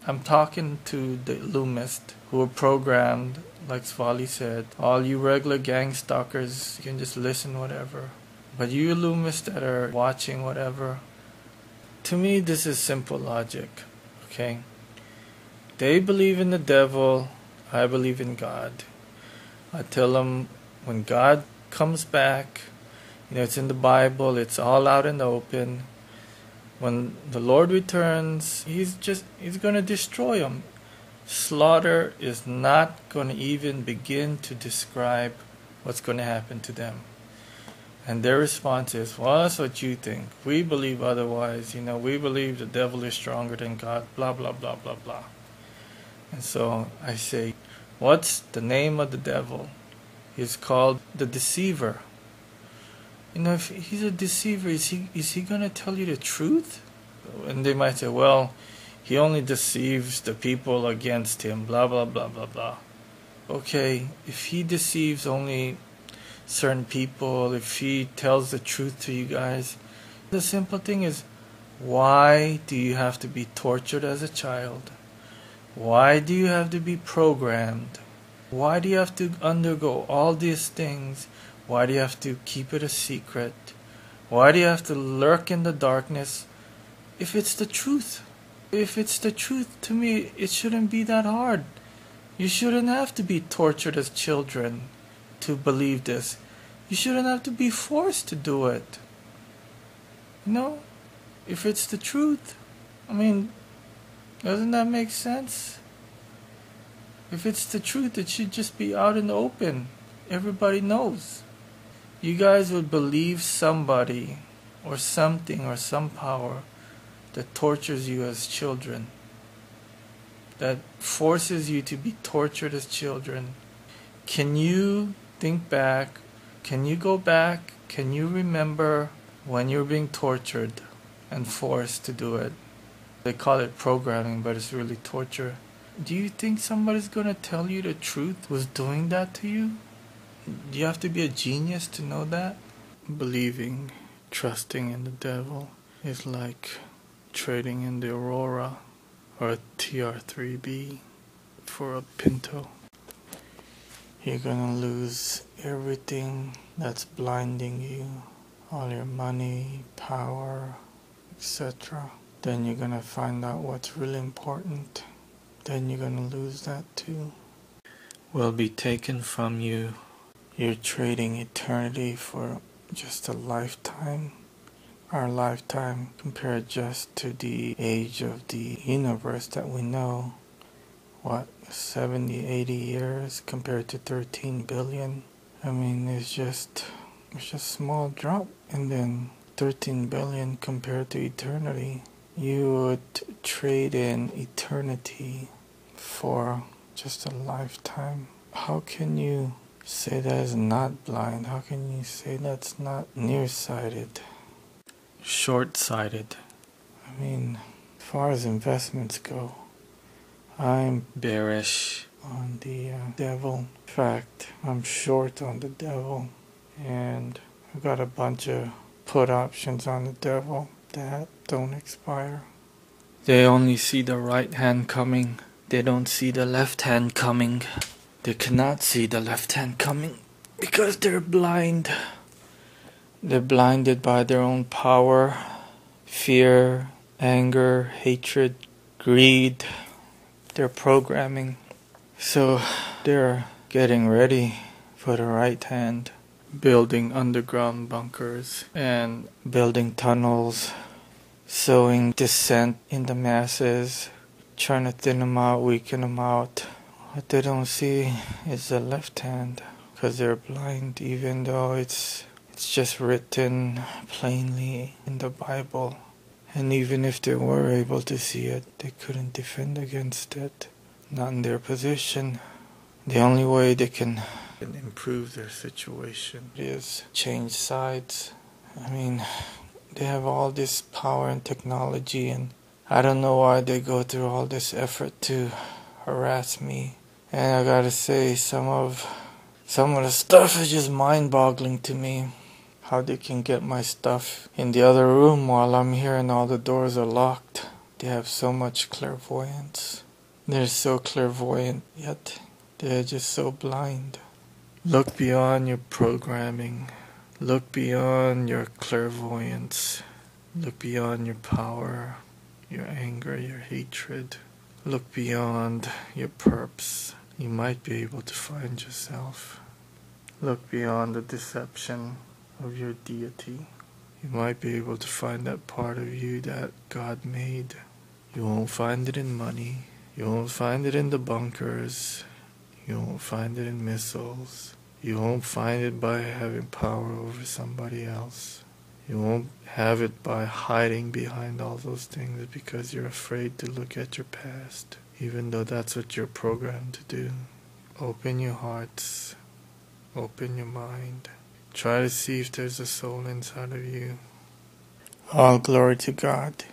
I'm talking to the Illumists who are programmed, like Svali said. All you regular gang stalkers, you can just listen whatever. But you Illumists that are watching whatever, to me this is simple logic, okay? They believe in the devil, I believe in God. I tell them when God comes back, it's in the Bible, it's all out in the open. When the Lord returns, He's going to destroy them. Slaughter is not going to even begin to describe what's going to happen to them. And their response is, well, that's what you think. We believe otherwise. We believe the devil is stronger than God, blah, blah, blah, blah, blah. And so I say, what's the name of the devil? He's called the deceiver. If he's a deceiver, is he going to tell you the truth? And they might say, well, he only deceives the people against him, blah, blah, blah, blah, blah. Okay, if he deceives only certain people, if he tells the truth to you guys, the simple thing is, why do you have to be tortured as a child? Why do you have to be programmed? Why do you have to undergo all these things? Why do you have to keep it a secret? Why do you have to lurk in the darkness? If it's the truth, to me, it shouldn't be that hard. You shouldn't have to be tortured as children to believe this. You shouldn't have to be forced to do it. If it's the truth, doesn't that make sense? If it's the truth, it should just be out in the open. Everybody knows. You guys would believe somebody or something or some power that tortures you as children, that forces you to be tortured as children. Can you think back? Can you go back? Can you remember when you're being tortured and forced to do it? They call it programming, but it's really torture. Do you think somebody's gonna tell you the truth who's doing that to you? Do you have to be a genius to know that? Believing, trusting in the devil is like trading in the Aurora or a TR3B for a Pinto. You're gonna lose everything that's blinding you, all your money, power, etc. Then you're gonna find out what's really important. Then you're gonna lose that too. Will be taken from you. You're trading eternity for just a lifetime. Our lifetime compared just to the age of the universe that we know. 70, 80 years compared to 13 billion? It's just a small drop. And then 13 billion compared to eternity. You would trade in eternity for just a lifetime. How can you say that is not blind? How can you say that's not nearsighted? Short-sighted. As far as investments go, I'm bearish on the devil. In fact, I'm short on the devil. And I've got a bunch of put options on the devil that don't expire. They only see the right hand coming. They don't see the left hand coming. They cannot see the left hand coming because they're blind. They're blinded by their own power, fear, anger, hatred, greed. They're programming. So they're getting ready for the right hand, building underground bunkers and building tunnels, sowing dissent in the masses, trying to thin them out, weaken them out. What they don't see is the left hand, because they're blind, even though it's just written plainly in the Bible. And even if they were able to see it, they couldn't defend against it. Not in their position. The only way they can improve their situation is change sides. They have all this power and technology, and I don't know why they go through all this effort to harass me. And I gotta say, some of the stuff is just mind-boggling to me. How they can get my stuff in the other room while I'm here and all the doors are locked. They have so much clairvoyance. They're so clairvoyant, yet they're just so blind. Look beyond your programming. Look beyond your clairvoyance. Look beyond your power, your anger, your hatred. Look beyond your perps. You might be able to find yourself. Look beyond the deception of your deity. You might be able to find that part of you that God made. You won't find it in money. You won't find it in the bunkers. You won't find it in missiles. You won't find it by having power over somebody else. You won't have it by hiding behind all those things because you're afraid to look at your past, even though that's what you're programmed to do. Open your hearts. Open your mind. Try to see if there's a soul inside of you. All glory to God.